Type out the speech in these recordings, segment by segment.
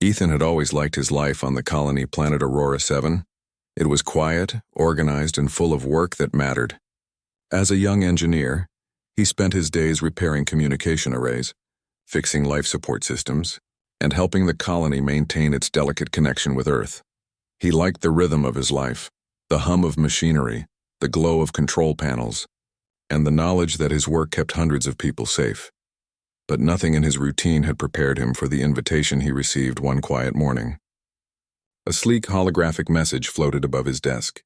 Ethan had always liked his life on the colony planet Aurora 7. It was quiet, organized, and full of work that mattered. As a young engineer, he spent his days repairing communication arrays, fixing life support systems, and helping the colony maintain its delicate connection with Earth. He liked the rhythm of his life, the hum of machinery, the glow of control panels, and the knowledge that his work kept hundreds of people safe. But nothing in his routine had prepared him for the invitation he received one quiet morning. A sleek holographic message floated above his desk.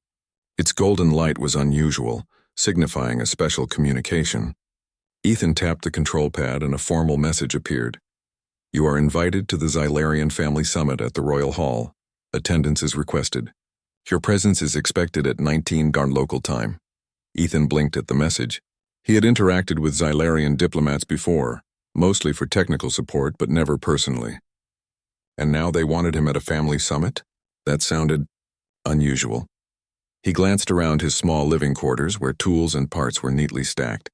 Its golden light was unusual, signifying a special communication. Ethan tapped the control pad and a formal message appeared. You are invited to the Xylarian Family Summit at the Royal Hall. Attendance is requested. Your presence is expected at 19 Garn local time. Ethan blinked at the message. He had interacted with Xylarian diplomats before, mostly for technical support but never personally. And now they wanted him at a family summit? That sounded unusual. He glanced around his small living quarters where tools and parts were neatly stacked.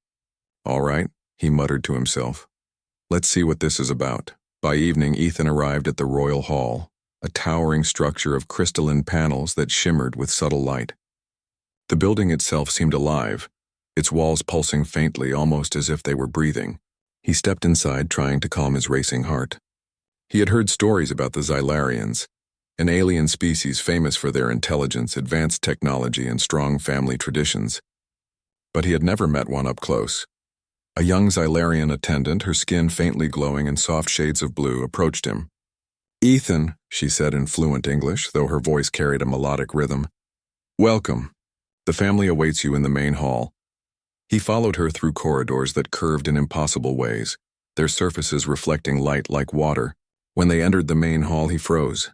All right, he muttered to himself. Let's see what this is about. By evening, Ethan arrived at the Royal Hall, a towering structure of crystalline panels that shimmered with subtle light. The building itself seemed alive, its walls pulsing faintly, almost as if they were breathing. He stepped inside, trying to calm his racing heart. He had heard stories about the Xylarians, an alien species famous for their intelligence, advanced technology, and strong family traditions. But he had never met one up close. A young Xylarian attendant, her skin faintly glowing in soft shades of blue, approached him. Ethan, she said in fluent English, though her voice carried a melodic rhythm. Welcome. The family awaits you in the main hall. He followed her through corridors that curved in impossible ways, their surfaces reflecting light like water. When they entered the main hall, he froze.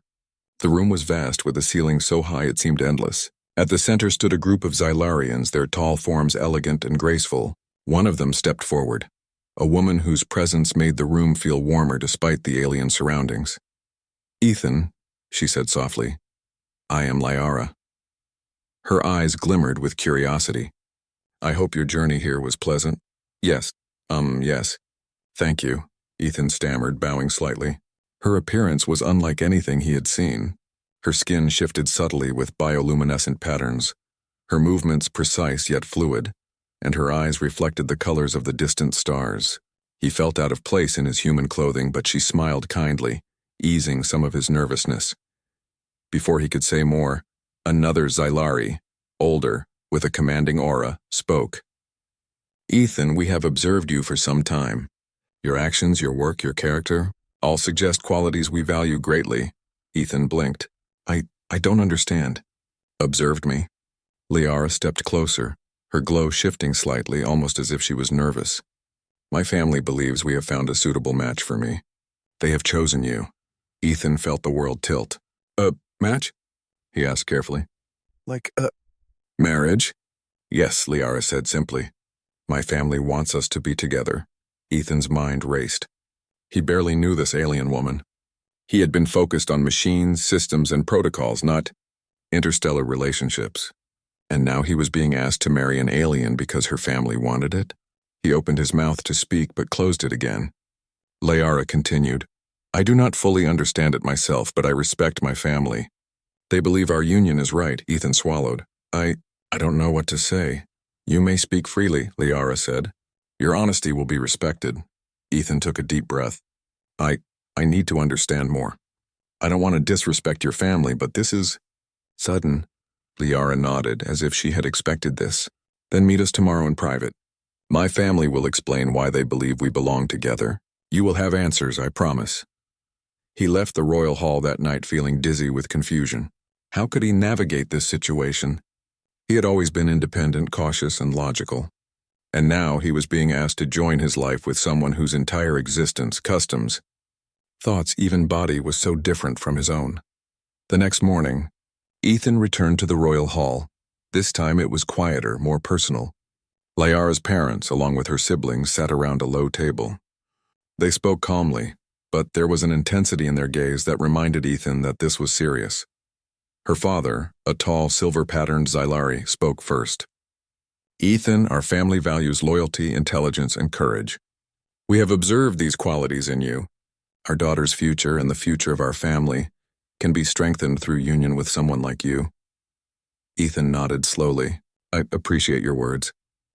The room was vast, with a ceiling so high it seemed endless. At the center stood a group of Xylarians, their tall forms elegant and graceful. One of them stepped forward, a woman whose presence made the room feel warmer despite the alien surroundings. Ethan, she said softly, I am Liara. Her eyes glimmered with curiosity. I hope your journey here was pleasant. Yes. Thank you, Ethan stammered, bowing slightly. Her appearance was unlike anything he had seen. Her skin shifted subtly with bioluminescent patterns, her movements precise yet fluid, and her eyes reflected the colors of the distant stars. He felt out of place in his human clothing, but she smiled kindly, easing some of his nervousness. Before he could say more, another Xylari, older, with a commanding aura, spoke. Ethan, we have observed you for some time. Your actions, your work, your character, all suggest qualities we value greatly. Ethan blinked. I don't understand. Observed me? Liara stepped closer, her glow shifting slightly, almost as if she was nervous. My family believes we have found a suitable match for me. They have chosen you. Ethan felt the world tilt. Match? He asked carefully. Marriage? Yes, Liara said simply. My family wants us to be together. Ethan's mind raced. He barely knew this alien woman. He had been focused on machines, systems, and protocols, not interstellar relationships. And now he was being asked to marry an alien because her family wanted it? He opened his mouth to speak but closed it again. Liara continued, I do not fully understand it myself, but I respect my family. They believe our union is right, Ethan swallowed. I don't know what to say. You may speak freely, Liara said. Your honesty will be respected. Ethan took a deep breath. I need to understand more. I don't want to disrespect your family, but this is sudden. Liara nodded, as if she had expected this. Then meet us tomorrow in private. My family will explain why they believe we belong together. You will have answers, I promise. He left the Royal Hall that night feeling dizzy with confusion. How could he navigate this situation? He had always been independent, cautious, and logical. And now he was being asked to join his life with someone whose entire existence, customs, thoughts, even body was so different from his own. The next morning, Ethan returned to the Royal Hall. This time it was quieter, more personal. Liara's parents, along with her siblings, sat around a low table. They spoke calmly, but there was an intensity in their gaze that reminded Ethan that this was serious. Her father, a tall, silver-patterned Xylari, spoke first. Ethan, our family values loyalty, intelligence, and courage. We have observed these qualities in you. Our daughter's future and the future of our family can be strengthened through union with someone like you. Ethan nodded slowly. I appreciate your words.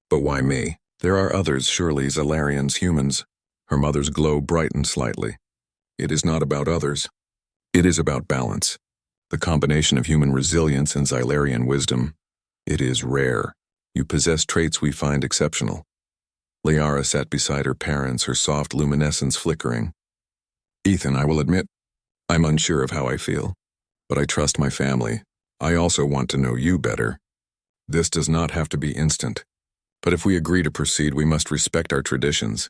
But why me? There are others, surely, Xylarians, humans. Her mother's glow brightened slightly. It is not about others. It is about balance. The combination of human resilience and Xylarian wisdom. It is rare. You possess traits we find exceptional. Liara sat beside her parents, her soft luminescence flickering. Ethan, I will admit, I'm unsure of how I feel. But I trust my family. I also want to know you better. This does not have to be instant. But if we agree to proceed, we must respect our traditions.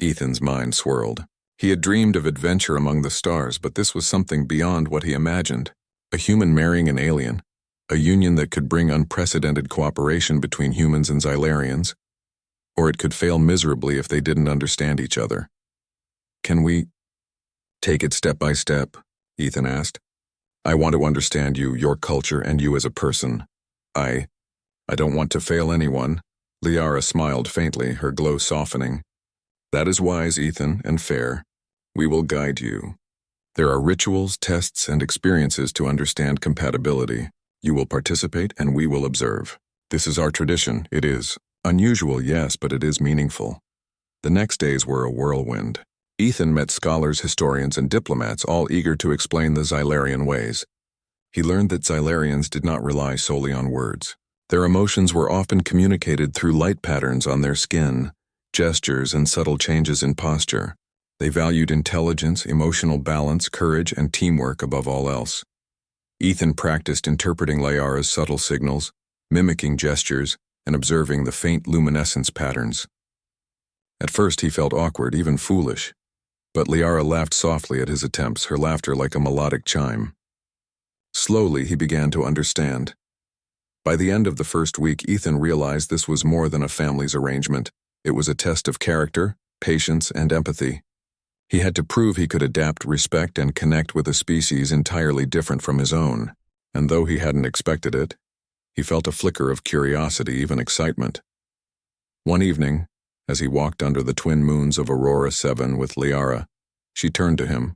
Ethan's mind swirled. He had dreamed of adventure among the stars, but this was something beyond what he imagined. A human marrying an alien. A union that could bring unprecedented cooperation between humans and Xylarians. Or it could fail miserably if they didn't understand each other. Can we take it step by step? Ethan asked. I want to understand you, your culture, and you as a person. I don't want to fail anyone. Liara smiled faintly, her glow softening. That is wise, Ethan, and fair. We will guide you. There are rituals, tests, and experiences to understand compatibility. You will participate, and we will observe. This is our tradition. It is unusual, yes, but it is meaningful. The next days were a whirlwind. Ethan met scholars, historians, and diplomats, all eager to explain the Xylarian ways. He learned that Xylarians did not rely solely on words. Their emotions were often communicated through light patterns on their skin, gestures, and subtle changes in posture. They valued intelligence, emotional balance, courage, and teamwork above all else. Ethan practiced interpreting Liara's subtle signals, mimicking gestures, and observing the faint luminescence patterns. At first he felt awkward, even foolish, but Liara laughed softly at his attempts, her laughter like a melodic chime. Slowly he began to understand. By the end of the first week, Ethan realized this was more than a family's arrangement. It was a test of character, patience, and empathy. He had to prove he could adapt, respect, and connect with a species entirely different from his own. And though he hadn't expected it, he felt a flicker of curiosity, even excitement. One evening, as he walked under the twin moons of Aurora 7 with Liara, she turned to him.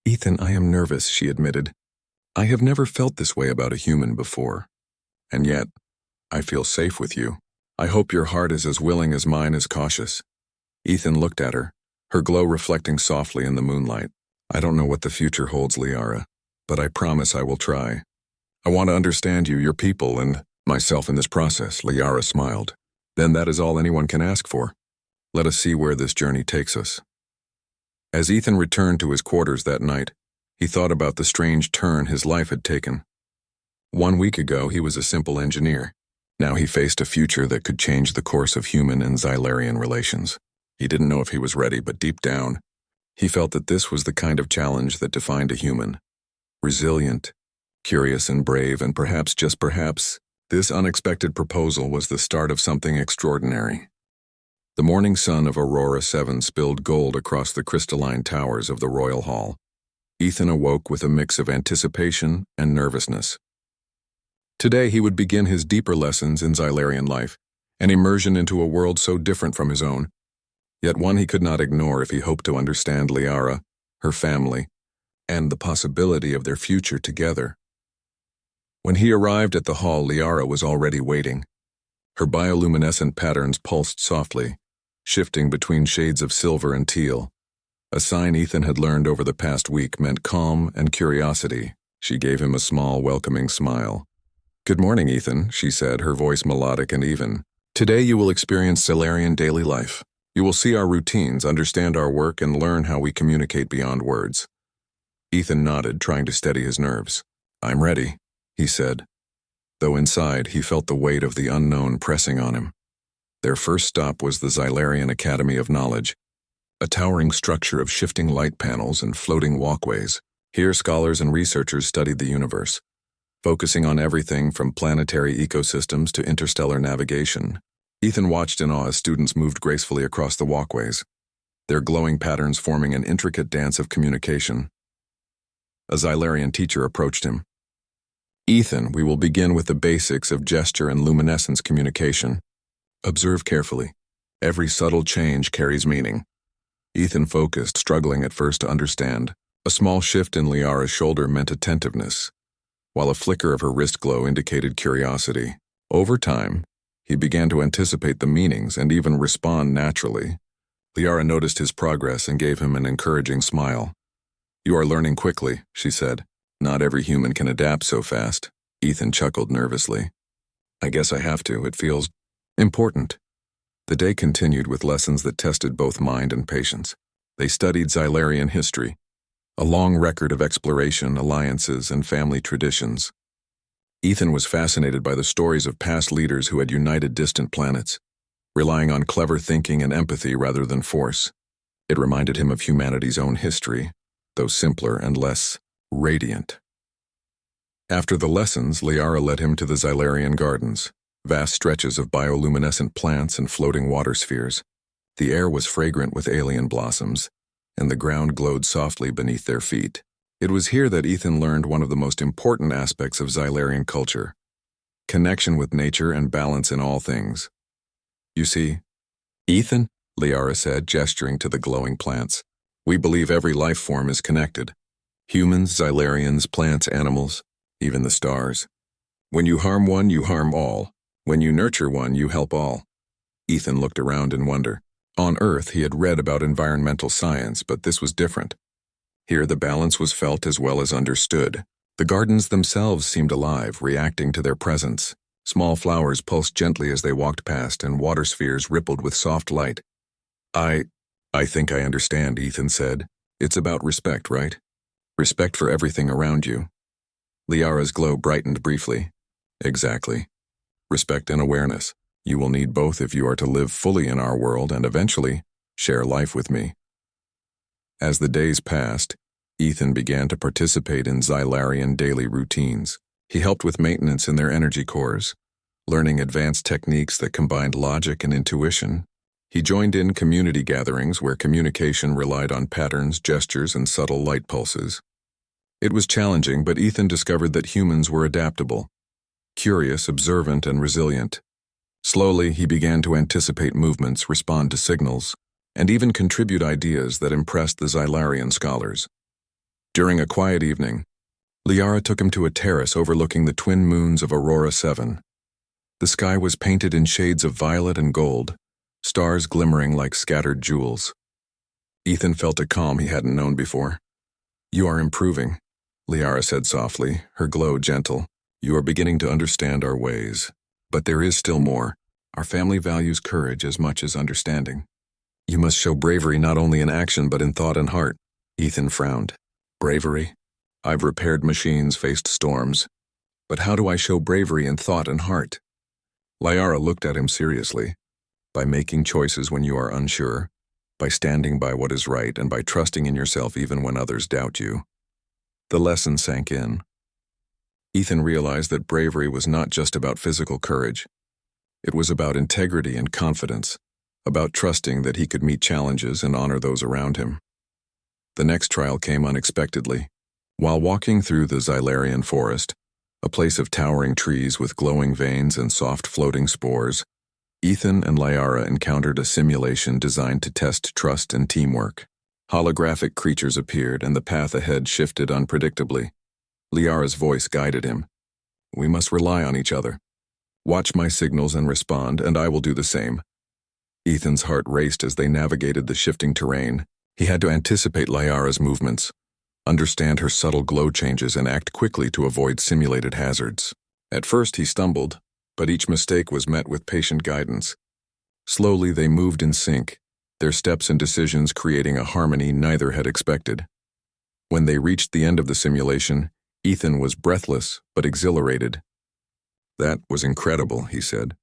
Ethan, I am nervous, she admitted. I have never felt this way about a human before. And yet, I feel safe with you. I hope your heart is as willing as mine is cautious. Ethan looked at her, her glow reflecting softly in the moonlight. I don't know what the future holds, Liara, but I promise I will try. I want to understand you, your people, and myself in this process, Liara smiled. Then that is all anyone can ask for. Let us see where this journey takes us. As Ethan returned to his quarters that night, he thought about the strange turn his life had taken. 1 week ago, he was a simple engineer. Now he faced a future that could change the course of human and Xylarian relations. He didn't know if he was ready, but deep down, he felt that this was the kind of challenge that defined a human. Resilient, curious and brave, and perhaps, just perhaps, this unexpected proposal was the start of something extraordinary. The morning sun of Aurora 7 spilled gold across the crystalline towers of the Royal Hall. Ethan awoke with a mix of anticipation and nervousness. Today he would begin his deeper lessons in Xylarian life, an immersion into a world so different from his own, yet one he could not ignore if he hoped to understand Liara, her family, and the possibility of their future together. When he arrived at the hall, Liara was already waiting. Her bioluminescent patterns pulsed softly, shifting between shades of silver and teal. A sign Ethan had learned over the past week meant calm and curiosity. She gave him a small, welcoming smile. Good morning, Ethan, she said, her voice melodic and even. Today you will experience Xylarian daily life. You will see our routines, understand our work, and learn how we communicate beyond words. Ethan nodded, trying to steady his nerves. I'm ready, he said, though inside he felt the weight of the unknown pressing on him. Their first stop was the Xylarian Academy of Knowledge, a towering structure of shifting light panels and floating walkways. Here scholars and researchers studied the universe, focusing on everything from planetary ecosystems to interstellar navigation. Ethan watched in awe as students moved gracefully across the walkways, their glowing patterns forming an intricate dance of communication. A Xylarian teacher approached him. Ethan, we will begin with the basics of gesture and luminescence communication. Observe carefully. Every subtle change carries meaning. Ethan focused, struggling at first to understand. A small shift in Liara's shoulder meant attentiveness, while a flicker of her wrist glow indicated curiosity. Over time, he began to anticipate the meanings and even respond naturally. Liara noticed his progress and gave him an encouraging smile. "You are learning quickly," she said. "Not every human can adapt so fast." Ethan chuckled nervously. "I guess I have to. It feels important." The day continued with lessons that tested both mind and patience. They studied Xylarian history, a long record of exploration, alliances, and family traditions. Ethan was fascinated by the stories of past leaders who had united distant planets, relying on clever thinking and empathy rather than force. It reminded him of humanity's own history, though simpler and less radiant. After the lessons, Liara led him to the Xylarian gardens, vast stretches of bioluminescent plants and floating water spheres. The air was fragrant with alien blossoms, and the ground glowed softly beneath their feet. It was here that Ethan learned one of the most important aspects of Xylarian culture: connection with nature and balance in all things. "You see, Ethan," Liara said, gesturing to the glowing plants, "we believe every life form is connected. Humans, Xylarians, plants, animals, even the stars. When you harm one, you harm all. When you nurture one, you help all." Ethan looked around in wonder. On Earth, he had read about environmental science, but this was different. Here, the balance was felt as well as understood. The gardens themselves seemed alive, reacting to their presence. Small flowers pulsed gently as they walked past, and water spheres rippled with soft light. I think I understand," Ethan said. "It's about respect, right? Respect for everything around you." Liara's glow brightened briefly. "Exactly. Respect and awareness. You will need both if you are to live fully in our world and eventually share life with me." As the days passed, Ethan began to participate in Xylarian daily routines. He helped with maintenance in their energy cores, learning advanced techniques that combined logic and intuition. He joined in community gatherings where communication relied on patterns, gestures, and subtle light pulses. It was challenging, but Ethan discovered that humans were adaptable, curious, observant, and resilient. Slowly, he began to anticipate movements, respond to signals, and even contribute ideas that impressed the Xylarian scholars. During a quiet evening, Liara took him to a terrace overlooking the twin moons of Aurora 7. The sky was painted in shades of violet and gold, stars glimmering like scattered jewels. Ethan felt a calm he hadn't known before. "You are improving," Liara said softly, her glow gentle. "You are beginning to understand our ways. But there is still more. Our family values courage as much as understanding. You must show bravery not only in action but in thought and heart." Ethan frowned. "Bravery? I've repaired machines, faced storms. But how do I show bravery in thought and heart?" Liara looked at him seriously. "By making choices when you are unsure, by standing by what is right, and by trusting in yourself even when others doubt you." The lesson sank in. Ethan realized that bravery was not just about physical courage. It was about integrity and confidence, about trusting that he could meet challenges and honor those around him. The next trial came unexpectedly. While walking through the Xylarian forest, a place of towering trees with glowing veins and soft floating spores, Ethan and Liara encountered a simulation designed to test trust and teamwork. Holographic creatures appeared, and the path ahead shifted unpredictably. Liara's voice guided him. "We must rely on each other. Watch my signals and respond, and I will do the same." Ethan's heart raced as they navigated the shifting terrain. He had to anticipate Liara's movements, understand her subtle glow changes, and act quickly to avoid simulated hazards. At first he stumbled, but each mistake was met with patient guidance. Slowly they moved in sync, their steps and decisions creating a harmony neither had expected. When they reached the end of the simulation, Ethan was breathless but exhilarated. "That was incredible," he said.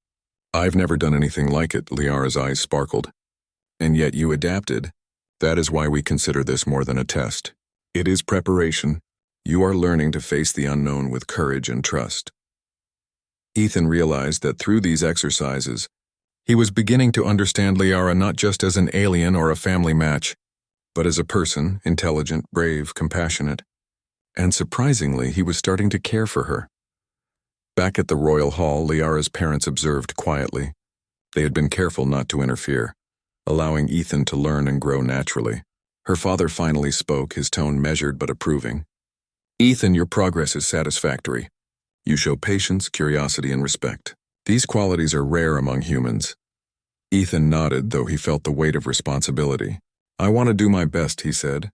"I've never done anything like it," Liara's eyes sparkled. "And yet you adapted. That is why we consider this more than a test. It is preparation. You are learning to face the unknown with courage and trust." Ethan realized that through these exercises, he was beginning to understand Liara not just as an alien or a family match, but as a person, intelligent, brave, compassionate. And surprisingly, he was starting to care for her. Back at the royal hall, Liara's parents observed quietly. They had been careful not to interfere. allowing Ethan to learn and grow naturally. Her father finally spoke, his tone measured but approving. "Ethan, your progress is satisfactory. You show patience, curiosity, and respect. These qualities are rare among humans." Ethan nodded, though he felt the weight of responsibility. "I want to do my best," he said.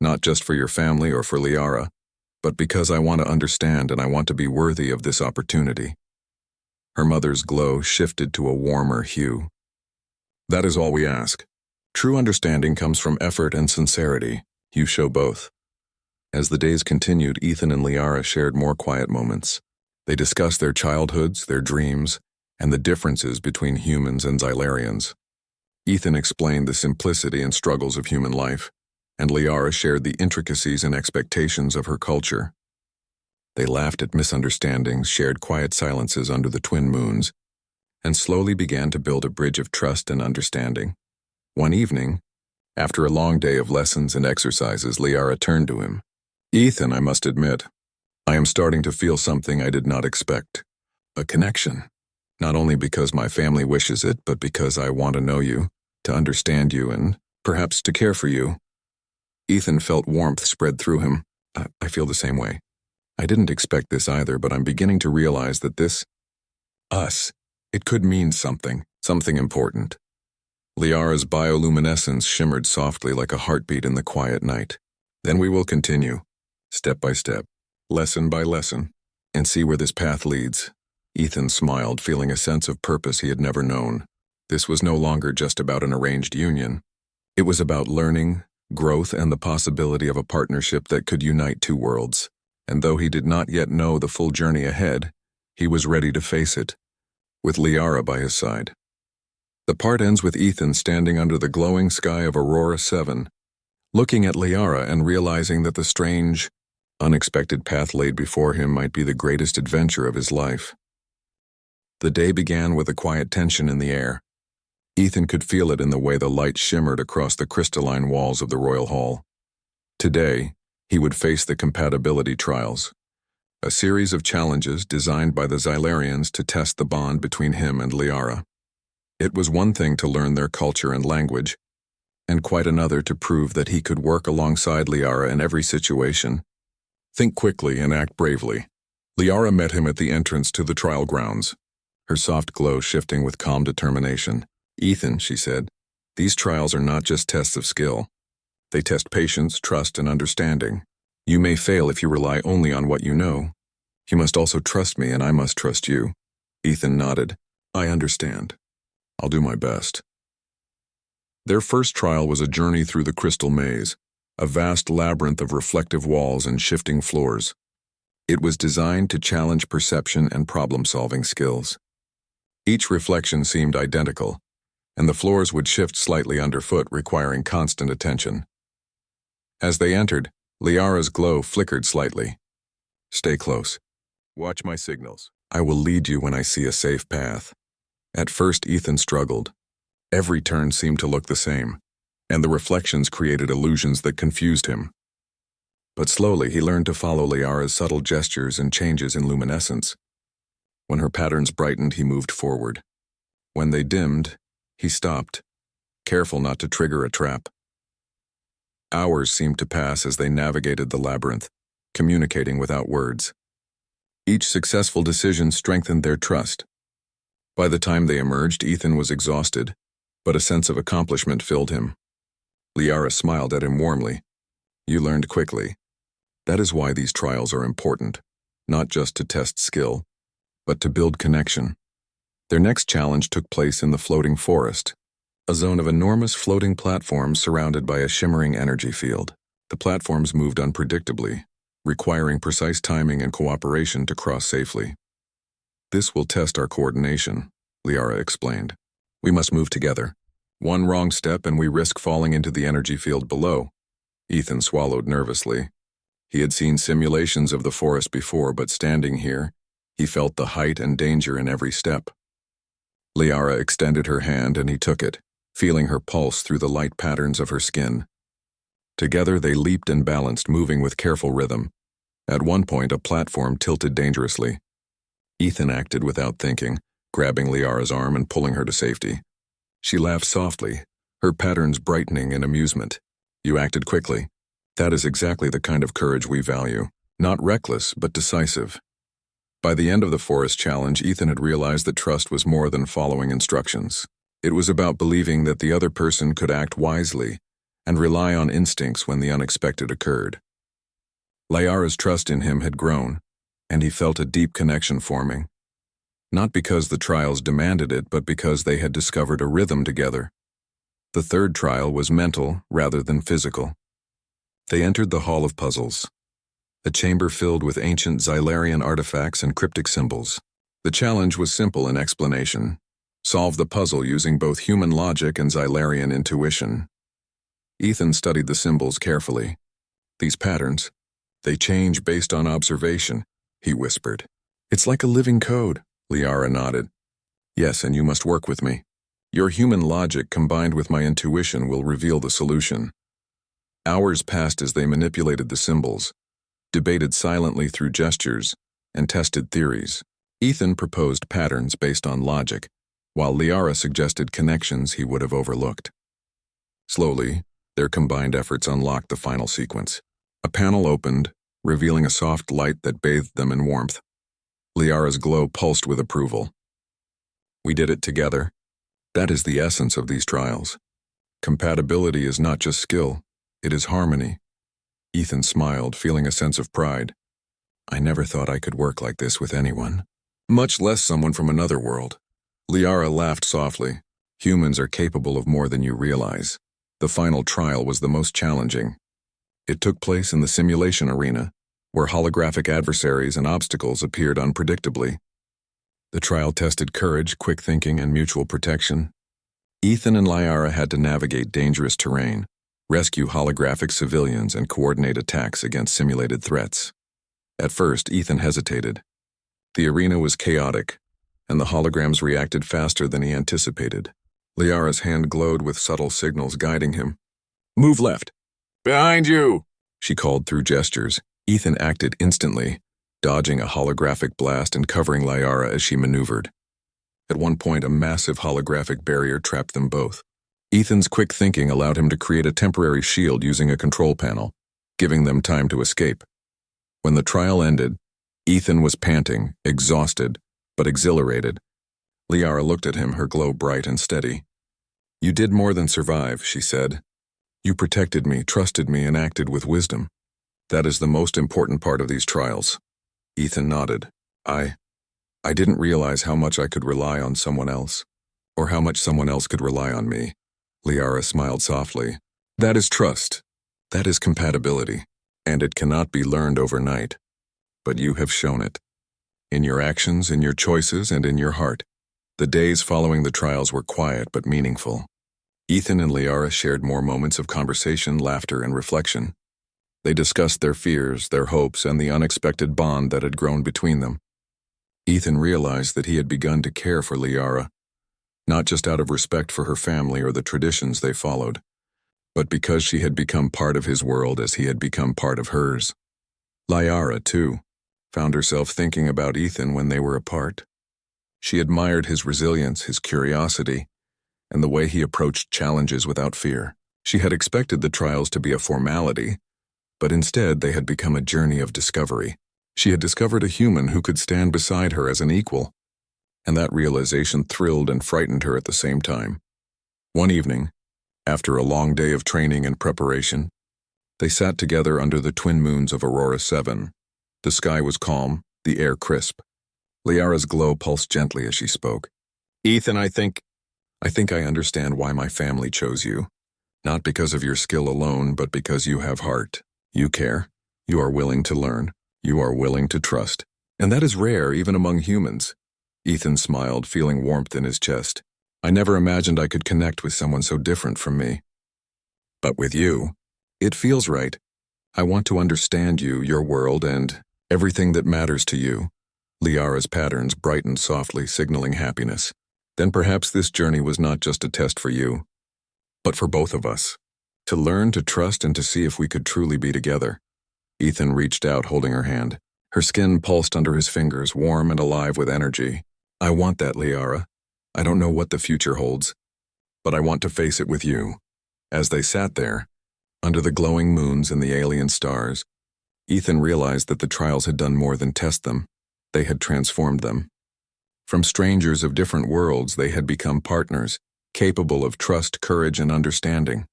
"Not just for your family or for Liara, but because I want to understand and I want to be worthy of this opportunity." Her mother's glow shifted to a warmer hue. "That is all we ask. True understanding comes from effort and sincerity. You show both." As the days continued, Ethan and Liara shared more quiet moments. They discussed their childhoods, their dreams, and the differences between humans and Xylarians. Ethan explained the simplicity and struggles of human life, and Liara shared the intricacies and expectations of her culture. They laughed at misunderstandings, shared quiet silences under the twin moons, and slowly began to build a bridge of trust and understanding. One evening, after a long day of lessons and exercises, Liara turned to him. "Ethan, I must admit, I am starting to feel something I did not expect. A connection. Not only because my family wishes it, but because I want to know you, to understand you, and perhaps to care for you." Ethan felt warmth spread through him. I feel the same way. I didn't expect this either, but I'm beginning to realize that this, us, it could mean something important." Liara's bioluminescence shimmered softly like a heartbeat in the quiet night. "Then we will continue, step by step, lesson by lesson, and see where this path leads." Ethan smiled, feeling a sense of purpose he had never known. This was no longer just about an arranged union. It was about learning, growth, and the possibility of a partnership that could unite two worlds. And though he did not yet know the full journey ahead, he was ready to face it, with Liara by his side. The part ends with Ethan standing under the glowing sky of Aurora 7, looking at Liara and realizing that the strange, unexpected path laid before him might be the greatest adventure of his life. The day began with a quiet tension in the air. Ethan could feel it in the way the light shimmered across the crystalline walls of the royal hall. Today, he would face the compatibility trials, a series of challenges designed by the Xylarians to test the bond between him and Liara. It was one thing to learn their culture and language, and quite another to prove that he could work alongside Liara in every situation. Think quickly and act bravely. Liara met him at the entrance to the trial grounds, her soft glow shifting with calm determination. "Ethan," she said, "these trials are not just tests of skill. They test patience, trust, and understanding. You may fail if you rely only on what you know. You must also trust me, and I must trust you." Ethan nodded. "I understand. I'll do my best." Their first trial was a journey through the crystal maze, a vast labyrinth of reflective walls and shifting floors. It was designed to challenge perception and problem-solving skills. Each reflection seemed identical, and the floors would shift slightly underfoot, requiring constant attention. As they entered, Liara's glow flickered slightly. "Stay close. Watch my signals. I will lead you when I see a safe path." At first, Ethan struggled. Every turn seemed to look the same, and the reflections created illusions that confused him. But slowly, he learned to follow Liara's subtle gestures and changes in luminescence. When her patterns brightened, he moved forward. When they dimmed, he stopped, careful not to trigger a trap. Hours seemed to pass as they navigated the labyrinth, communicating without words. Each successful decision strengthened their trust. By the time they emerged, Ethan was exhausted, but a sense of accomplishment filled him. Liara smiled at him warmly. "You learned quickly. That is why these trials are important, not just to test skill, but to build connection." Their next challenge took place in the floating forest, a zone of enormous floating platforms surrounded by a shimmering energy field. The platforms moved unpredictably, requiring precise timing and cooperation to cross safely. "This will test our coordination," Liara explained. "We must move together. One wrong step and we risk falling into the energy field below." Ethan swallowed nervously. He had seen simulations of the forest before, but standing here, he felt the height and danger in every step. Liara extended her hand and he took it, feeling her pulse through the light patterns of her skin. Together they leaped and balanced, moving with careful rhythm. At one point, a platform tilted dangerously. Ethan acted without thinking, grabbing Liara's arm and pulling her to safety. She laughed softly, her patterns brightening in amusement. You acted quickly. That is exactly the kind of courage we value. Not reckless, but decisive. By the end of the forest challenge, Ethan had realized that trust was more than following instructions. It was about believing that the other person could act wisely and rely on instincts when the unexpected occurred. Liara's trust in him had grown, and he felt a deep connection forming. Not because the trials demanded it, but because they had discovered a rhythm together. The third trial was mental rather than physical. They entered the Hall of Puzzles, a chamber filled with ancient Xylarian artifacts and cryptic symbols. The challenge was simple in explanation. Solve the puzzle using both human logic and Xylarian intuition. Ethan studied the symbols carefully. These patterns, they change based on observation, he whispered. It's like a living code, Liara nodded. Yes, and you must work with me. Your human logic combined with my intuition will reveal the solution. Hours passed as they manipulated the symbols, debated silently through gestures, and tested theories. Ethan proposed patterns based on logic, while Liara suggested connections he would have overlooked. Slowly, their combined efforts unlocked the final sequence. A panel opened, revealing a soft light that bathed them in warmth. Liara's glow pulsed with approval. We did it together. That is the essence of these trials. Compatibility is not just skill, it is harmony. Ethan smiled, feeling a sense of pride. I never thought I could work like this with anyone, much less someone from another world. Liara laughed softly. Humans are capable of more than you realize. The final trial was the most challenging. It took place in the simulation arena, where holographic adversaries and obstacles appeared unpredictably. The trial tested courage, quick thinking, and mutual protection. Ethan and Liara had to navigate dangerous terrain, rescue holographic civilians, and coordinate attacks against simulated threats. At first, Ethan hesitated. The arena was chaotic, and the holograms reacted faster than he anticipated. Liara's hand glowed with subtle signals guiding him. Move left. Behind you, she called through gestures. Ethan acted instantly, dodging a holographic blast and covering Liara as she maneuvered. At one point, a massive holographic barrier trapped them both. Ethan's quick thinking allowed him to create a temporary shield using a control panel, giving them time to escape. When the trial ended, Ethan was panting, exhausted, but exhilarated. Liara looked at him, her glow bright and steady. You did more than survive, she said. You protected me, trusted me, and acted with wisdom. That is the most important part of these trials. Ethan nodded. I didn't realize how much I could rely on someone else, or how much someone else could rely on me. Liara smiled softly. That is trust. That is compatibility. And it cannot be learned overnight. But you have shown it. In your actions, in your choices, and in your heart. The days following the trials were quiet but meaningful. Ethan and Liara shared more moments of conversation, laughter, and reflection. They discussed their fears, their hopes, and the unexpected bond that had grown between them. Ethan realized that he had begun to care for Liara, not just out of respect for her family or the traditions they followed, but because she had become part of his world as he had become part of hers. Liara, too, found herself thinking about Ethan when they were apart. She admired his resilience, his curiosity, and the way he approached challenges without fear. She had expected the trials to be a formality, but instead they had become a journey of discovery. She had discovered a human who could stand beside her as an equal, and that realization thrilled and frightened her at the same time. One evening, after a long day of training and preparation, they sat together under the twin moons of Aurora 7. The sky was calm, the air crisp. Liara's glow pulsed gently as she spoke. Ethan, I think I understand why my family chose you. Not because of your skill alone, but because you have heart. You care. You are willing to learn. You are willing to trust. And that is rare even among humans. Ethan smiled, feeling warmth in his chest. I never imagined I could connect with someone so different from me. But with you, it feels right. I want to understand you, your world, and everything that matters to you. Liara's patterns brightened softly, signaling happiness. Then perhaps this journey was not just a test for you, but for both of us. To learn, to trust, and to see if we could truly be together. Ethan reached out, holding her hand. Her skin pulsed under his fingers, warm and alive with energy. I want that, Liara. I don't know what the future holds, but I want to face it with you." As they sat there, under the glowing moons and the alien stars, Ethan realized that the trials had done more than test them. They had transformed them. From strangers of different worlds, they had become partners, capable of trust, courage, and understanding.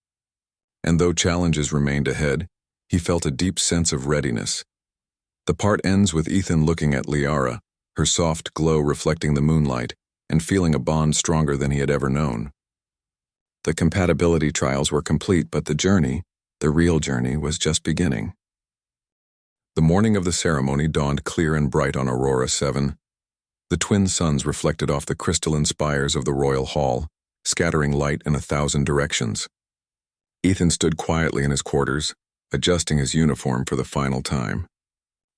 And though challenges remained ahead, he felt a deep sense of readiness. The part ends with Ethan looking at Liara, her soft glow reflecting the moonlight, and feeling a bond stronger than he had ever known. The compatibility trials were complete, but the journey, the real journey, was just beginning. The morning of the ceremony dawned clear and bright on Aurora 7. The twin suns reflected off the crystalline spires of the royal hall, scattering light in 1,000 directions. Ethan stood quietly in his quarters, adjusting his uniform for the final time.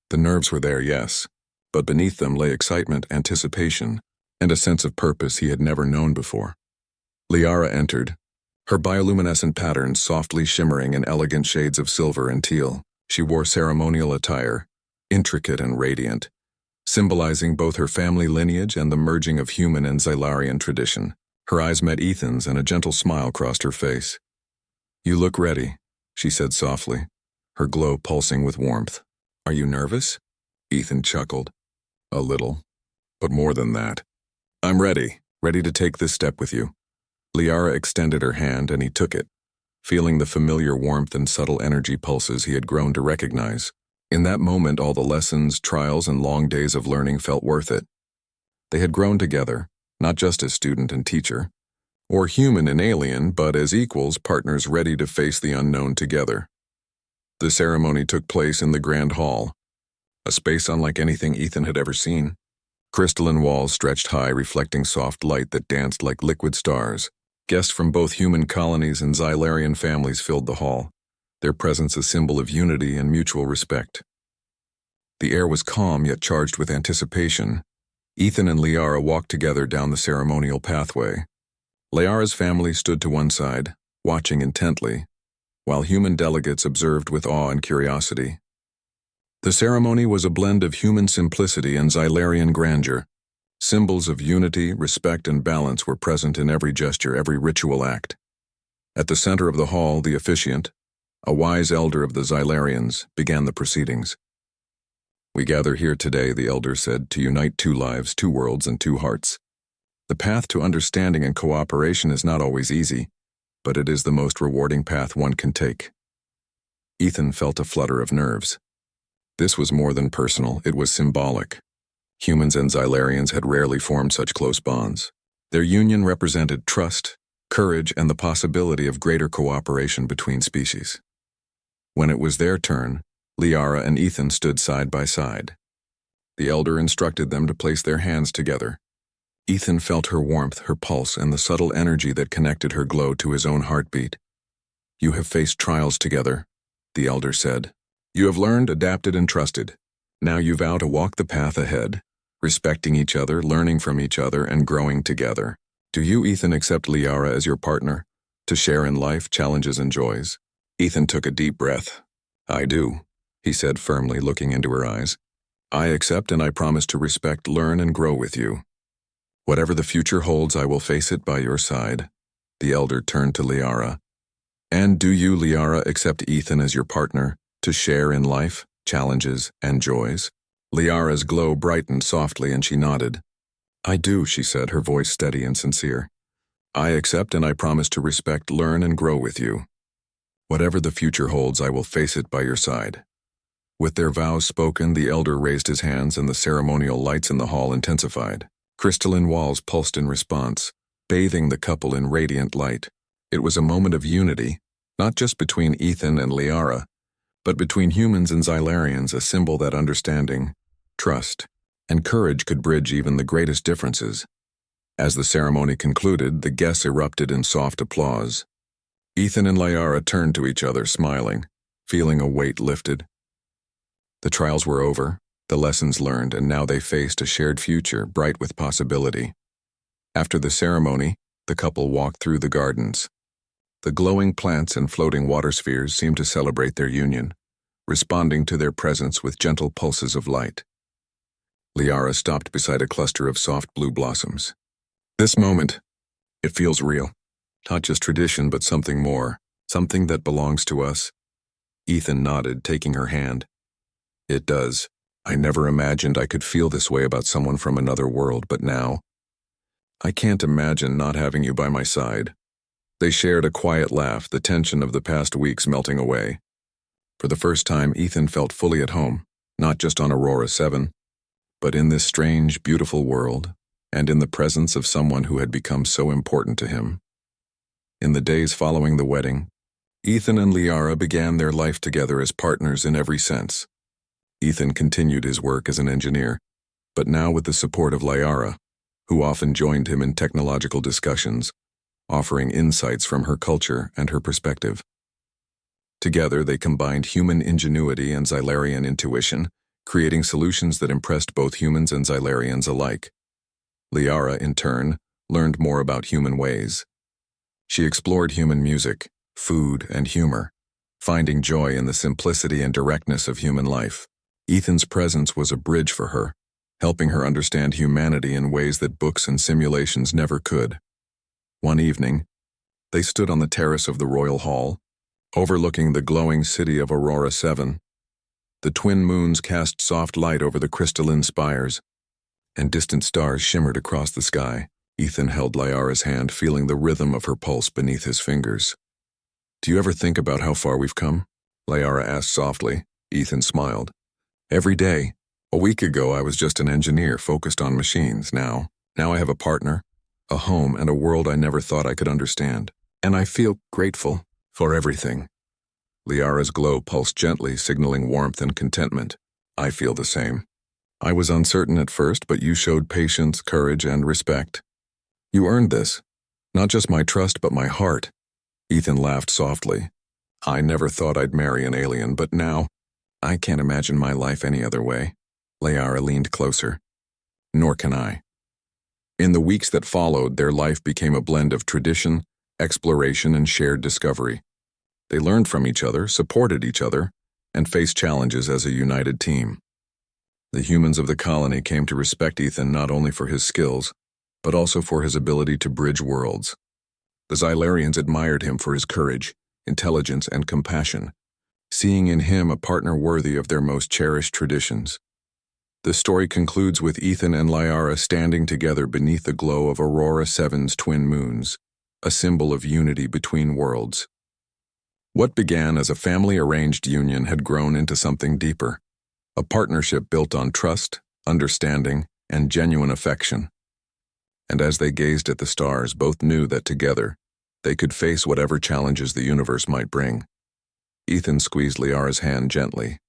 The nerves were there, yes, but beneath them lay excitement, anticipation, and a sense of purpose he had never known before. Liara entered, her bioluminescent patterns softly shimmering in elegant shades of silver and teal. She wore ceremonial attire, intricate and radiant, symbolizing both her family lineage and the merging of human and Xylarian tradition. Her eyes met Ethan's and a gentle smile crossed her face. "You look ready," she said softly, her glow pulsing with warmth. "Are you nervous?" Ethan chuckled. "A little, but more than that. I'm ready to take this step with you." Liara extended her hand and he took it, feeling the familiar warmth and subtle energy pulses he had grown to recognize. In that moment, all the lessons, trials, and long days of learning felt worth it. They had grown together, not just as student and teacher, or human and alien, but as equals, partners ready to face the unknown together. The ceremony took place in the Grand Hall, a space unlike anything Ethan had ever seen. Crystalline walls stretched high, reflecting soft light that danced like liquid stars. Guests from both human colonies and Xylarian families filled the hall, their presence a symbol of unity and mutual respect. The air was calm yet charged with anticipation. Ethan and Liara walked together down the ceremonial pathway. Liara's family stood to one side, watching intently, while human delegates observed with awe and curiosity. The ceremony was a blend of human simplicity and Xylarian grandeur. Symbols of unity, respect, and balance were present in every gesture, every ritual act. At the center of the hall, the officiant, a wise elder of the Xylarians, began the proceedings. "We gather here today," the elder said, "to unite 2 lives, 2 worlds, and 2 hearts. The path to understanding and cooperation is not always easy, but it is the most rewarding path one can take." Ethan felt a flutter of nerves. This was more than personal, it was symbolic. Humans and Xylarians had rarely formed such close bonds. Their union represented trust, courage, and the possibility of greater cooperation between species. When it was their turn, Liara and Ethan stood side by side. The elder instructed them to place their hands together. Ethan felt her warmth, her pulse, and the subtle energy that connected her glow to his own heartbeat. "You have faced trials together," the elder said. "You have learned, adapted, and trusted. Now you vow to walk the path ahead, respecting each other, learning from each other, and growing together. Do you, Ethan, accept Liara as your partner, to share in life, challenges, and joys?" Ethan took a deep breath. "I do," he said firmly, looking into her eyes. "I accept and I promise to respect, learn, and grow with you. Whatever the future holds, I will face it by your side." The elder turned to Liara. "And do you, Liara, accept Ethan as your partner, to share in life, challenges, and joys?" Liara's glow brightened softly and she nodded. "I do," she said, her voice steady and sincere. "I accept and I promise to respect, learn, and grow with you. Whatever the future holds, I will face it by your side." With their vows spoken, the elder raised his hands and the ceremonial lights in the hall intensified. Crystalline walls pulsed in response, bathing the couple in radiant light. It was a moment of unity, not just between Ethan and Liara, but between humans and Xylarians, a symbol that understanding, trust, and courage could bridge even the greatest differences. As the ceremony concluded, the guests erupted in soft applause. Ethan and Liara turned to each other, smiling, feeling a weight lifted. The trials were over, the lessons learned, and now they faced a shared future, bright with possibility. After the ceremony, the couple walked through the gardens. The glowing plants and floating water spheres seemed to celebrate their union, responding to their presence with gentle pulses of light. Liara stopped beside a cluster of soft blue blossoms. "This moment, it feels real. Not just tradition, but something more. Something that belongs to us. Ethan nodded, taking her hand. It does. I never imagined I could feel this way about someone from another world, but now, I can't imagine not having you by my side. They shared a quiet laugh, the tension of the past weeks melting away. For the first time, Ethan felt fully at home, not just on Aurora 7, but in this strange, beautiful world, and in the presence of someone who had become so important to him. In the days following the wedding, Ethan and Liara began their life together as partners in every sense. Ethan continued his work as an engineer, but now with the support of Liara, who often joined him in technological discussions, offering insights from her culture and her perspective. Together, they combined human ingenuity and Xylarian intuition, creating solutions that impressed both humans and Xylarians alike. Liara, in turn, learned more about human ways. She explored human music, food, and humor, finding joy in the simplicity and directness of human life. Ethan's presence was a bridge for her, helping her understand humanity in ways that books and simulations never could. One evening, they stood on the terrace of the Royal Hall, overlooking the glowing city of Aurora 7. The twin moons cast soft light over the crystalline spires, and distant stars shimmered across the sky. Ethan held Liara's hand, feeling the rhythm of her pulse beneath his fingers. "Do you ever think about how far we've come?" Liara asked softly. Ethan smiled. "Every day. A week ago, I was just an engineer focused on machines. Now I have a partner, a home, and a world I never thought I could understand. And I feel grateful for everything." Liara's glow pulsed gently, signaling warmth and contentment. "I feel the same. I was uncertain at first, but you showed patience, courage, and respect. You earned this. Not just my trust, but my heart." Ethan laughed softly. "I never thought I'd marry an alien, but now, I can't imagine my life any other way." Liara leaned closer. "Nor can I." In the weeks that followed, their life became a blend of tradition, exploration, and shared discovery. They learned from each other, supported each other, and faced challenges as a united team. The humans of the colony came to respect Ethan not only for his skills, but also for his ability to bridge worlds. The Xylarians admired him for his courage, intelligence, and compassion, seeing in him a partner worthy of their most cherished traditions. The story concludes with Ethan and Liara standing together beneath the glow of Aurora 7's twin moons, a symbol of unity between worlds. What began as a family-arranged union had grown into something deeper, a partnership built on trust, understanding, and genuine affection. And as they gazed at the stars, both knew that together, they could face whatever challenges the universe might bring. Ethan squeezed Liara's hand gently.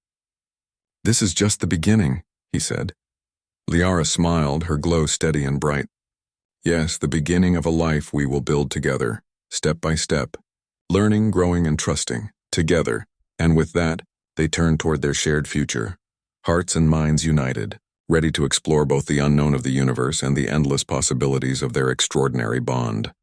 "This is just the beginning," he said. Liara smiled, her glow steady and bright. "Yes, the beginning of a life we will build together, step by step, learning, growing, and trusting, together." And with that, they turned toward their shared future, hearts and minds united, ready to explore both the unknown of the universe and the endless possibilities of their extraordinary bond.